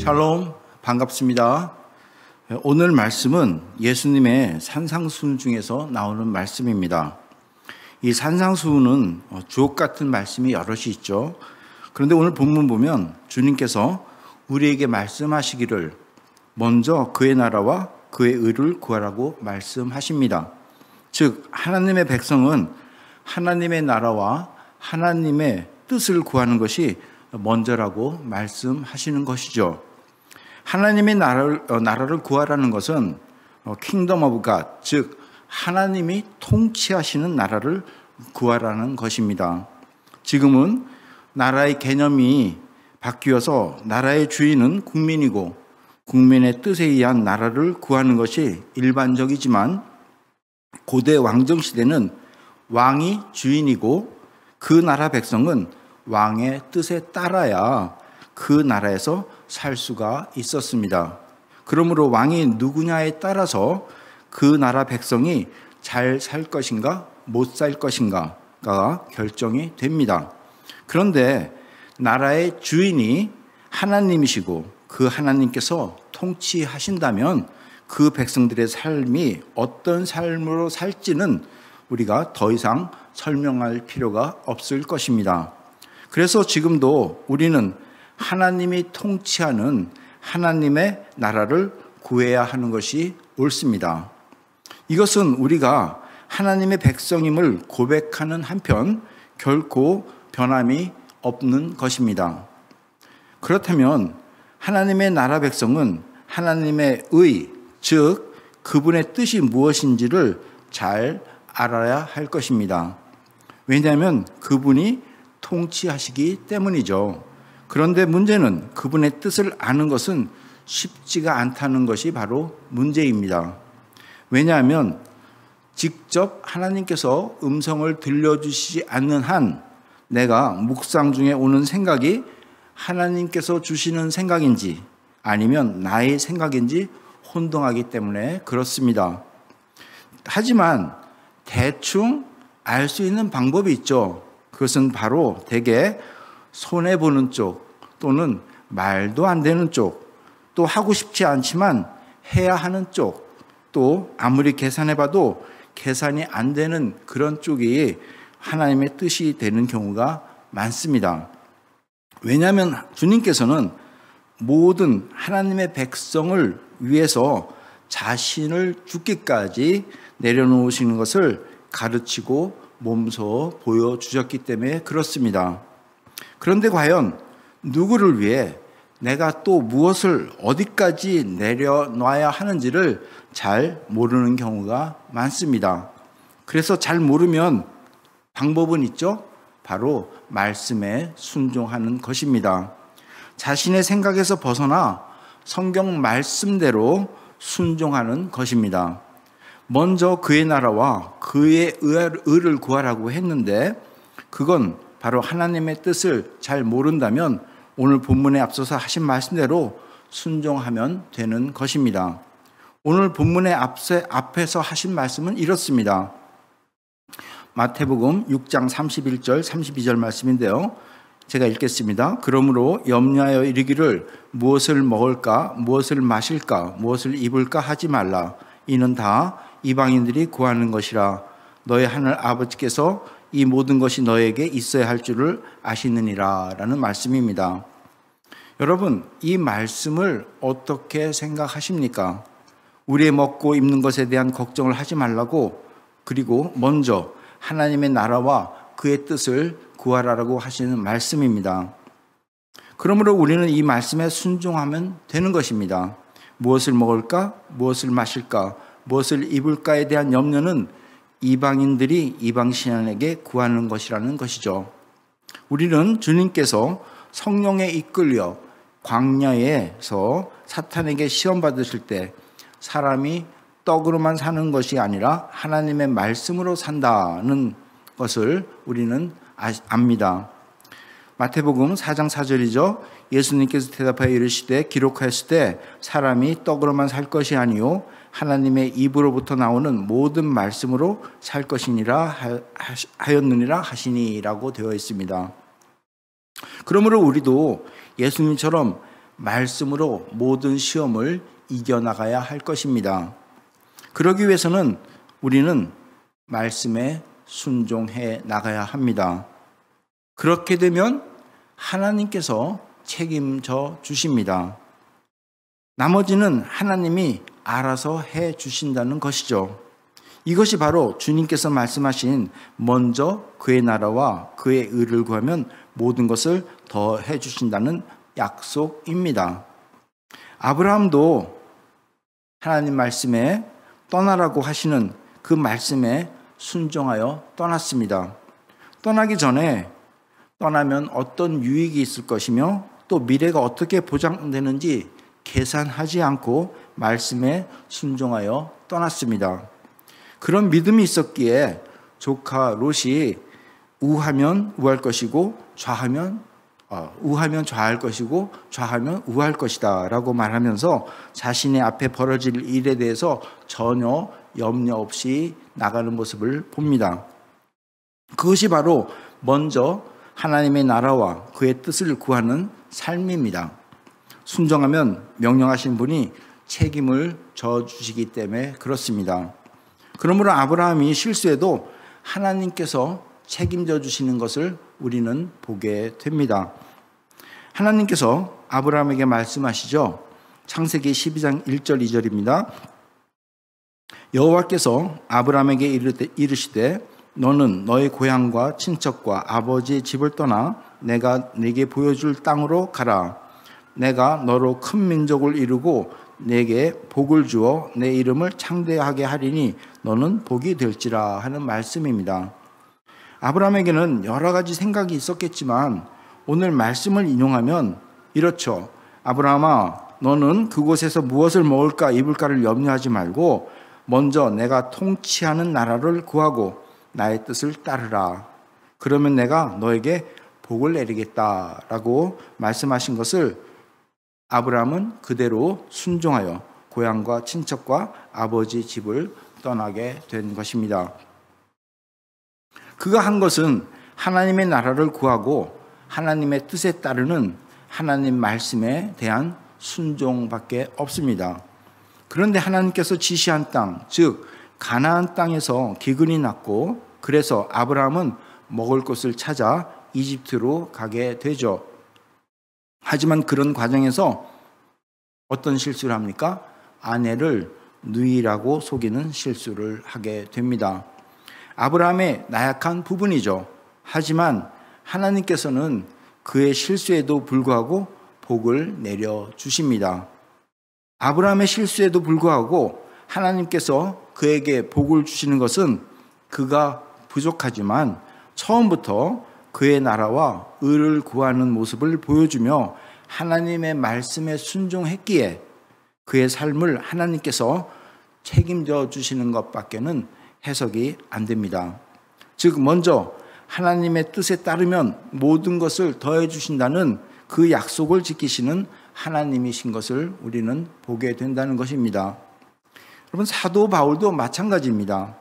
샬롬, 반갑습니다. 오늘 말씀은 예수님의 산상수훈 중에서 나오는 말씀입니다. 이 산상수훈은 주옥 같은 말씀이 여럿이 있죠. 그런데 오늘 본문 보면 주님께서 우리에게 말씀하시기를 먼저 그의 나라와 그의 의를 구하라고 말씀하십니다. 즉 하나님의 백성은 하나님의 나라와 하나님의 뜻을 구하는 것이 먼저라고 말씀하시는 것이죠. 하나님의 나라를 구하라는 것은 Kingdom of God, 즉 하나님이 통치하시는 나라를 구하라는 것입니다. 지금은 나라의 개념이 바뀌어서 나라의 주인은 국민이고 국민의 뜻에 의한 나라를 구하는 것이 일반적이지만 고대 왕정시대는 왕이 주인이고 그 나라 백성은 왕의 뜻에 따라야 그 나라에서 살 수가 있었습니다. 그러므로 왕이 누구냐에 따라서 그 나라 백성이 잘 살 것인가 못 살 것인가가 결정이 됩니다. 그런데 나라의 주인이 하나님이시고 그 하나님께서 통치하신다면 그 백성들의 삶이 어떤 삶으로 살지는 우리가 더 이상 설명할 필요가 없을 것입니다. 그래서 지금도 우리는 하나님이 통치하는 하나님의 나라를 구해야 하는 것이 옳습니다. 이것은 우리가 하나님의 백성임을 고백하는 한편 결코 변함이 없는 것입니다. 그렇다면 하나님의 나라 백성은 하나님의 의, 즉 그분의 뜻이 무엇인지를 잘 알아야 할 것입니다. 왜냐하면 그분이 통치하시기 때문이죠. 그런데 문제는 그분의 뜻을 아는 것은 쉽지가 않다는 것이 바로 문제입니다. 왜냐하면 직접 하나님께서 음성을 들려주시지 않는 한 내가 묵상 중에 오는 생각이 하나님께서 주시는 생각인지 아니면 나의 생각인지 혼동하기 때문에 그렇습니다. 하지만 대충 알 수 있는 방법이 있죠. 그것은 바로 대개 손해보는 쪽 또는 말도 안 되는 쪽, 또 하고 싶지 않지만 해야 하는 쪽, 또 아무리 계산해봐도 계산이 안 되는 그런 쪽이 하나님의 뜻이 되는 경우가 많습니다. 왜냐하면 주님께서는 모든 하나님의 백성을 위해서 자신을 죽기까지 내려놓으시는 것을 가르치고 몸소 보여주셨기 때문에 그렇습니다. 그런데 과연 누구를 위해 내가 또 무엇을 어디까지 내려놔야 하는지를 잘 모르는 경우가 많습니다. 그래서 잘 모르면 방법은 있죠? 바로 말씀에 순종하는 것입니다. 자신의 생각에서 벗어나 성경 말씀대로 순종하는 것입니다. 먼저 그의 나라와 그의 의를 구하라고 했는데 그건 바로 하나님의 뜻을 잘 모른다면 오늘 본문에 앞서서 하신 말씀대로 순종하면 되는 것입니다. 오늘 본문의 앞에서 하신 말씀은 이렇습니다. 마태복음 6장 31절 32절 말씀인데요. 제가 읽겠습니다. 그러므로 염려하여 이르기를 무엇을 먹을까 무엇을 마실까 무엇을 입을까 하지 말라. 이는 다 이방인들이 구하는 것이라. 너의 하늘 아버지께서 이 모든 것이 너에게 있어야 할 줄을 아시느니라 라는 말씀입니다. 여러분, 이 말씀을 어떻게 생각하십니까? 우리의 먹고 입는 것에 대한 걱정을 하지 말라고, 그리고 먼저 하나님의 나라와 그의 뜻을 구하라고 하시는 말씀입니다. 그러므로 우리는 이 말씀에 순종하면 되는 것입니다. 무엇을 먹을까? 무엇을 마실까? 무엇을 입을까에 대한 염려는 이방인들이 이방신앙에게 구하는 것이라는 것이죠. 우리는 주님께서 성령에 이끌려 광야에서 사탄에게 시험 받으실 때 사람이 떡으로만 사는 것이 아니라 하나님의 말씀으로 산다는 것을 우리는 압니다. 마태복음 4장 4절이죠. 예수님께서 대답하여 이르시되 기록하였을 때 사람이 떡으로만 살 것이 아니요 하나님의 입으로부터 나오는 모든 말씀으로 살 것이니라 하였느니라 하시니라고 되어 있습니다. 그러므로 우리도 예수님처럼 말씀으로 모든 시험을 이겨나가야 할 것입니다. 그러기 위해서는 우리는 말씀에 순종해 나가야 합니다. 그렇게 되면 하나님께서 책임져 주십니다. 나머지는 하나님이 알아서 해 주신다는 것이죠. 이것이 바로 주님께서 말씀하신 먼저 그의 나라와 그의 의를 구하면 모든 것을 더 해 주신다는 약속입니다. 아브라함도 하나님 말씀에 떠나라고 하시는 그 말씀에 순종하여 떠났습니다. 떠나기 전에 떠나면 어떤 유익이 있을 것이며 또 미래가 어떻게 보장되는지 계산하지 않고 말씀에 순종하여 떠났습니다. 그런 믿음이 있었기에 조카 롯이 우하면 우할 것이고 우하면 좌할 것이고 좌하면 우할 것이다 라고 말하면서 자신의 앞에 벌어질 일에 대해서 전혀 염려 없이 나가는 모습을 봅니다. 그것이 바로 먼저 하나님의 나라와 그의 뜻을 구하는 삶입니다. 순종하면 명령하신 분이 책임을 져주시기 때문에 그렇습니다. 그러므로 아브라함이 실수해도 하나님께서 책임져 주시는 것을 우리는 보게 됩니다. 하나님께서 아브라함에게 말씀하시죠. 창세기 12장 1절 2절입니다. 여호와께서 아브라함에게 이르시되 너는 너의 고향과 친척과 아버지의 집을 떠나 내가 네게 보여줄 땅으로 가라. 내가 너로 큰 민족을 이루고 내게 복을 주어 내 이름을 창대하게 하리니 너는 복이 될지라 하는 말씀입니다. 아브라함에게는 여러 가지 생각이 있었겠지만 오늘 말씀을 인용하면 이렇죠. 아브라함아, 너는 그곳에서 무엇을 먹을까 입을까를 염려하지 말고 먼저 내가 통치하는 나라를 구하고 나의 뜻을 따르라. 그러면 내가 너에게 복을 내리겠다라고 말씀하신 것을 아브라함은 그대로 순종하여 고향과 친척과 아버지 집을 떠나게 된 것입니다. 그가 한 것은 하나님의 나라를 구하고 하나님의 뜻에 따르는 하나님 말씀에 대한 순종밖에 없습니다. 그런데 하나님께서 지시한 땅, 즉 가나안 땅에서 기근이 났고 그래서 아브라함은 먹을 것을 찾아 이집트로 가게 되죠. 하지만 그런 과정에서 어떤 실수를 합니까? 아내를 누이라고 속이는 실수를 하게 됩니다. 아브라함의 나약한 부분이죠. 하지만 하나님께서는 그의 실수에도 불구하고 복을 내려주십니다. 아브라함의 실수에도 불구하고 하나님께서 그에게 복을 주시는 것은 그가 부족하지만 처음부터 그의 나라와 의를 구하는 모습을 보여주며 하나님의 말씀에 순종했기에 그의 삶을 하나님께서 책임져 주시는 것밖에는 해석이 안 됩니다. 즉 먼저 하나님의 뜻에 따르면 모든 것을 더해 주신다는 그 약속을 지키시는 하나님이신 것을 우리는 보게 된다는 것입니다. 여러분, 사도 바울도 마찬가지입니다.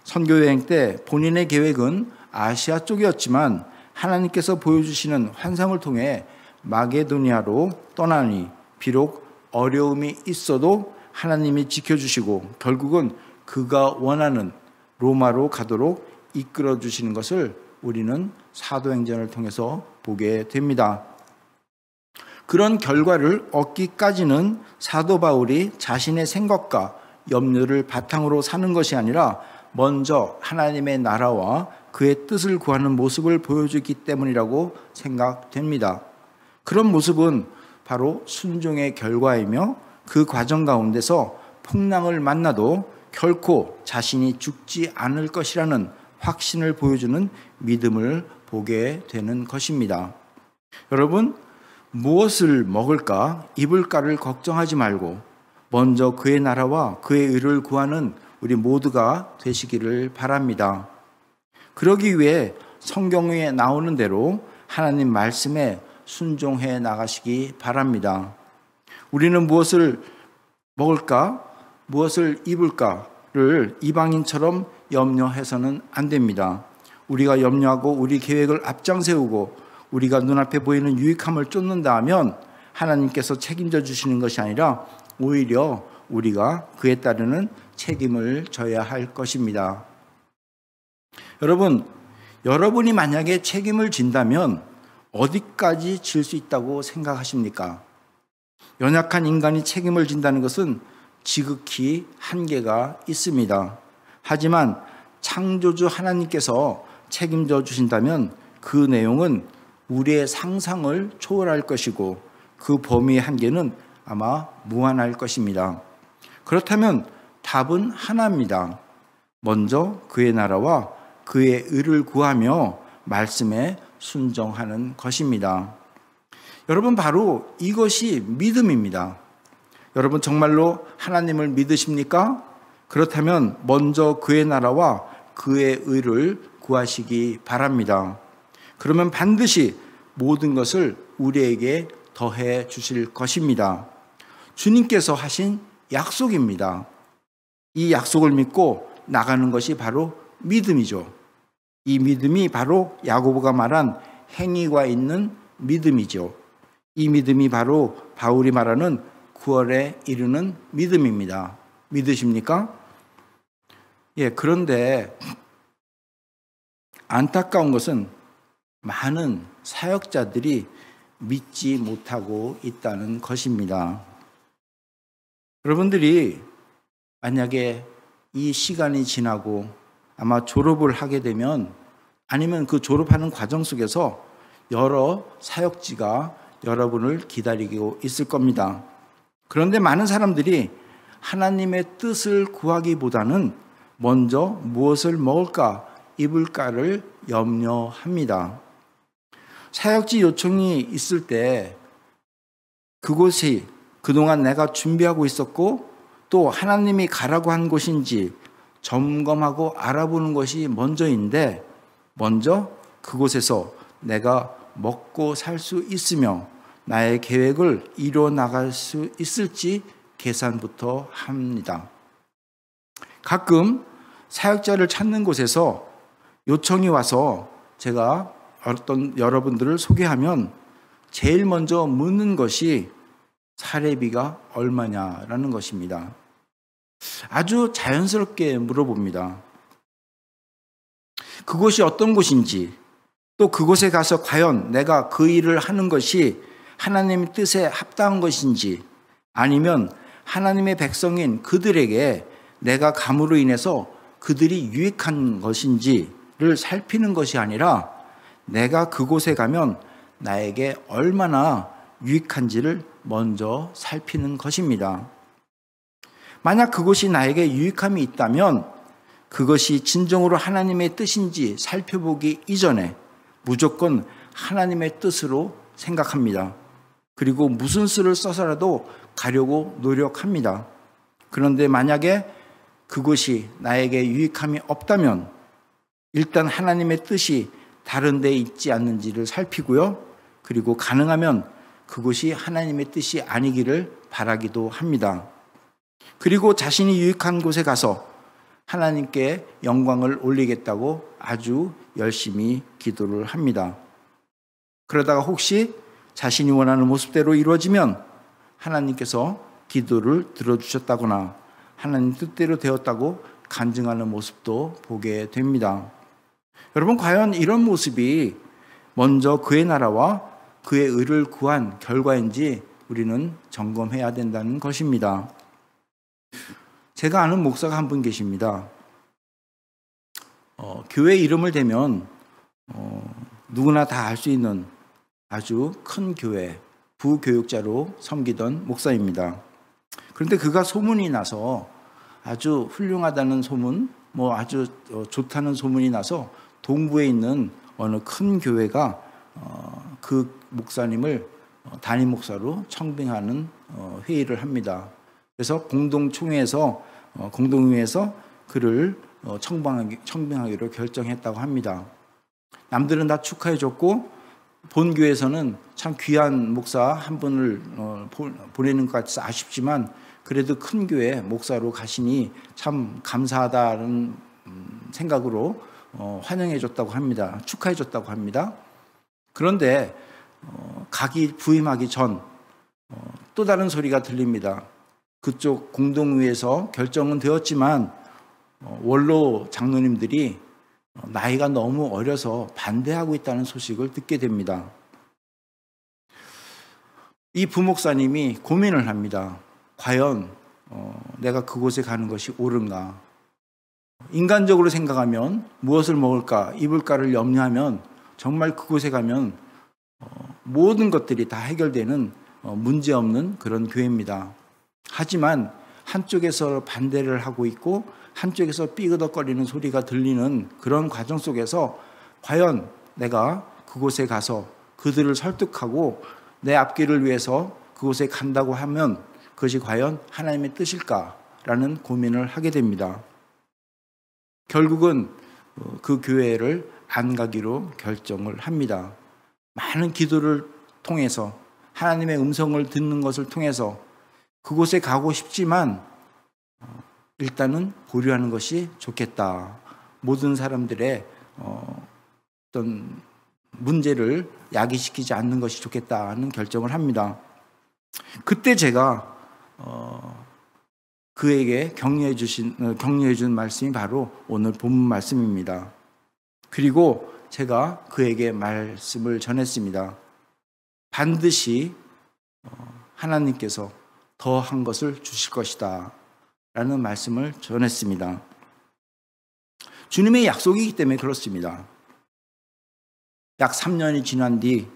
선교여행 때 본인의 계획은 아시아 쪽이었지만 하나님께서 보여주시는 환상을 통해 마게도니아로 떠나니 비록 어려움이 있어도 하나님이 지켜주시고 결국은 그가 원하는 로마로 가도록 이끌어 주시는 것을 우리는 사도행전을 통해서 보게 됩니다. 그런 결과를 얻기까지는 사도 바울이 자신의 생각과 염려를 바탕으로 사는 것이 아니라 먼저 하나님의 나라와 그의 뜻을 구하는 모습을 보여주기 때문이라고 생각됩니다. 그런 모습은 바로 순종의 결과이며 그 과정 가운데서 풍랑을 만나도 결코 자신이 죽지 않을 것이라는 확신을 보여주는 믿음을 보게 되는 것입니다. 여러분, 무엇을 먹을까, 입을까를 걱정하지 말고 먼저 그의 나라와 그의 의를 구하는 우리 모두가 되시기를 바랍니다. 그러기 위해 성경에 나오는 대로 하나님 말씀에 순종해 나가시기 바랍니다. 우리는 무엇을 먹을까, 무엇을 입을까를 이방인처럼 염려해서는 안 됩니다. 우리가 염려하고 우리 계획을 앞장 세우고 우리가 눈앞에 보이는 유익함을 쫓는다 하면 하나님께서 책임져 주시는 것이 아니라 오히려 우리가 그에 따르는 책임을 져야 할 것입니다. 여러분, 여러분이 만약에 책임을 진다면 어디까지 질 수 있다고 생각하십니까? 연약한 인간이 책임을 진다는 것은 지극히 한계가 있습니다. 하지만 창조주 하나님께서 책임져 주신다면 그 내용은 우리의 상상을 초월할 것이고 그 범위의 한계는 아마 무한할 것입니다. 그렇다면 답은 하나입니다. 먼저 그의 나라와 그의 의를 구하며 말씀에 순종하는 것입니다. 여러분, 바로 이것이 믿음입니다. 여러분 정말로 하나님을 믿으십니까? 그렇다면 먼저 그의 나라와 그의 의를 구하시기 바랍니다. 그러면 반드시 모든 것을 우리에게 더해 주실 것입니다. 주님께서 하신 약속입니다. 이 약속을 믿고 나가는 것이 바로 믿음이죠. 이 믿음이 바로 야고보가 말한 행위가 있는 믿음이죠. 이 믿음이 바로 바울이 말하는 구원에 이르는 믿음입니다. 믿으십니까? 그런데 안타까운 것은 많은 사역자들이 믿지 못하고 있다는 것입니다. 여러분들이 만약에 이 시간이 지나고 아마 졸업을 하게 되면 아니면 그 졸업하는 과정 속에서 여러 사역지가 여러분을 기다리고 있을 겁니다. 그런데 많은 사람들이 하나님의 뜻을 구하기보다는 먼저 무엇을 먹을까, 입을까를 염려합니다. 사역지 요청이 있을 때 그곳이 그동안 내가 준비하고 있었고 또 하나님이 가라고 한 곳인지 점검하고 알아보는 것이 먼저인데 먼저 그곳에서 내가 먹고 살 수 있으며 나의 계획을 이루어 나갈 수 있을지 계산부터 합니다. 가끔 사역자를 찾는 곳에서 요청이 와서 제가 어떤 여러분들을 소개하면 제일 먼저 묻는 것이 사례비가 얼마냐라는 것입니다. 아주 자연스럽게 물어봅니다. 그곳이 어떤 곳인지, 또 그곳에 가서 과연 내가 그 일을 하는 것이 하나님의 뜻에 합당한 것인지, 아니면 하나님의 백성인 그들에게 내가 감으로 인해서 그들이 유익한 것인지를 살피는 것이 아니라 내가 그곳에 가면 나에게 얼마나 유익한지를 먼저 살피는 것입니다. 만약 그곳이 나에게 유익함이 있다면 그것이 진정으로 하나님의 뜻인지 살펴보기 이전에 무조건 하나님의 뜻으로 생각합니다. 그리고 무슨 수를 써서라도 가려고 노력합니다. 그런데 만약에 그것이 나에게 유익함이 없다면 일단 하나님의 뜻이 다른 데 있지 않는지를 살피고요. 그리고 가능하면 그것이 하나님의 뜻이 아니기를 바라기도 합니다. 그리고 자신이 유익한 곳에 가서 하나님께 영광을 올리겠다고 아주 열심히 기도를 합니다. 그러다가 혹시 자신이 원하는 모습대로 이루어지면 하나님께서 기도를 들어주셨다거나 하나님 뜻대로 되었다고 간증하는 모습도 보게 됩니다. 여러분, 과연 이런 모습이 먼저 그의 나라와 그의 의를 구한 결과인지 우리는 점검해야 된다는 것입니다. 제가 아는 목사가 한 분 계십니다. 교회 이름을 대면 누구나 다 알 수 있는 아주 큰 교회 부교육자로 섬기던 목사입니다. 그런데 그가 소문이 나서 아주 훌륭하다는 소문, 아주 좋다는 소문이 나서 동부에 있는 어느 큰 교회가 그 목사님을 담임 목사로 청빙하는 회의를 합니다. 그래서 공동총회에서 그를 청빙하기로 결정했다고 합니다. 남들은 다 축하해줬고 본교에서는 참 귀한 목사 한 분을 보내는 것 같아서 아쉽지만 그래도 큰 교회 목사로 가시니 참 감사하다는 생각으로 환영해줬다고 합니다. 축하해줬다고 합니다. 그런데 부임하기 전 또 다른 소리가 들립니다. 그쪽 공동회에서 결정은 되었지만 원로 장로님들이 나이가 너무 어려서 반대하고 있다는 소식을 듣게 됩니다. 이 부목사님이 고민을 합니다. 과연 내가 그곳에 가는 것이 옳은가? 인간적으로 생각하면 무엇을 먹을까, 입을까를 염려하면 정말 그곳에 가면 모든 것들이 다 해결되는 문제없는 그런 교회입니다. 하지만 한쪽에서 반대를 하고 있고 한쪽에서 삐그덕거리는 소리가 들리는 그런 과정 속에서 과연 내가 그곳에 가서 그들을 설득하고 내 앞길을 위해서 그곳에 간다고 하면 그것이 과연 하나님의 뜻일까라는 고민을 하게 됩니다. 결국은 그 교회를 안 가기로 결정을 합니다. 많은 기도를 통해서 하나님의 음성을 듣는 것을 통해서 그곳에 가고 싶지만 일단은 보류하는 것이 좋겠다. 모든 사람들의 어떤 문제를 야기시키지 않는 것이 좋겠다는 결정을 합니다. 그때 제가 그에게 격려해 준 말씀이 바로 오늘 본문 말씀입니다. 그리고 제가 그에게 말씀을 전했습니다. 반드시 하나님께서 더한 것을 주실 것이다 라는 말씀을 전했습니다. 주님의 약속이기 때문에 그렇습니다. 약 3년이 지난 뒤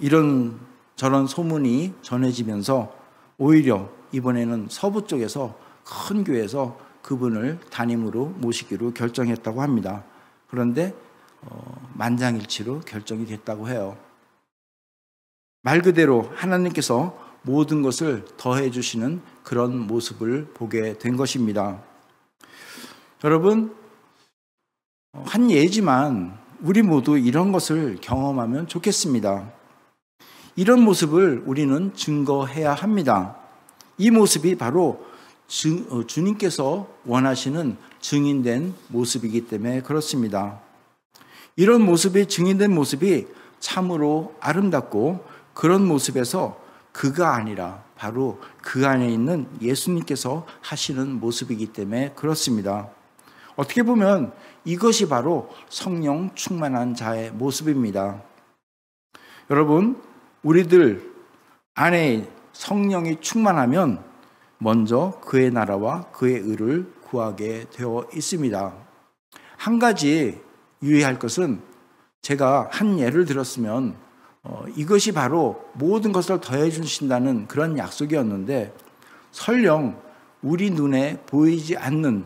이런 저런 소문이 전해지면서 오히려 이번에는 서부 쪽에서 큰 교회에서 그분을 담임으로 모시기로 결정했다고 합니다. 그런데 만장일치로 결정이 됐다고 해요. 말 그대로 하나님께서 모든 것을 더해 주시는 그런 모습을 보게 된 것입니다. 여러분, 한 예지만 우리 모두 이런 것을 경험하면 좋겠습니다. 이런 모습을 우리는 증거해야 합니다. 이 모습이 바로 주님께서 원하시는 증인된 모습이기 때문에 그렇습니다. 이런 모습이 증인된 모습이 참으로 아름답고 그런 모습에서 그가 아니라 바로 그 안에 있는 예수님께서 하시는 모습이기 때문에 그렇습니다. 어떻게 보면 이것이 바로 성령 충만한 자의 모습입니다. 여러분, 우리들 안에 성령이 충만하면 먼저 그의 나라와 그의 의를 구하게 되어 있습니다. 한 가지 유의할 것은 제가 한 예를 들었으면 이것이 바로 모든 것을 더해 주신다는 그런 약속이었는데 설령 우리 눈에 보이지 않는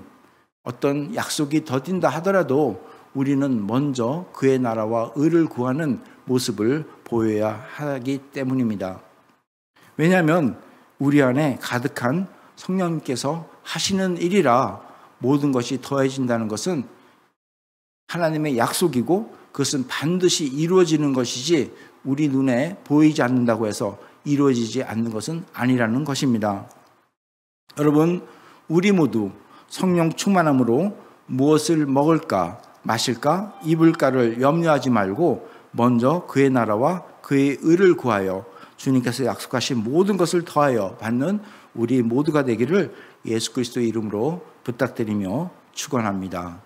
어떤 약속이 더딘다 하더라도 우리는 먼저 그의 나라와 의를 구하는 모습을 보여야 하기 때문입니다. 왜냐하면 우리 안에 가득한 성령님께서 하시는 일이라 모든 것이 더해진다는 것은 하나님의 약속이고 그것은 반드시 이루어지는 것이지 우리 눈에 보이지 않는다고 해서 이루어지지 않는 것은 아니라는 것입니다. 여러분, 우리 모두 성령 충만함으로 무엇을 먹을까, 마실까, 입을까를 염려하지 말고 먼저 그의 나라와 그의 의를 구하여 주님께서 약속하신 모든 것을 더하여 받는 우리 모두가 되기를 예수 그리스도의 이름으로 부탁드리며 축원합니다.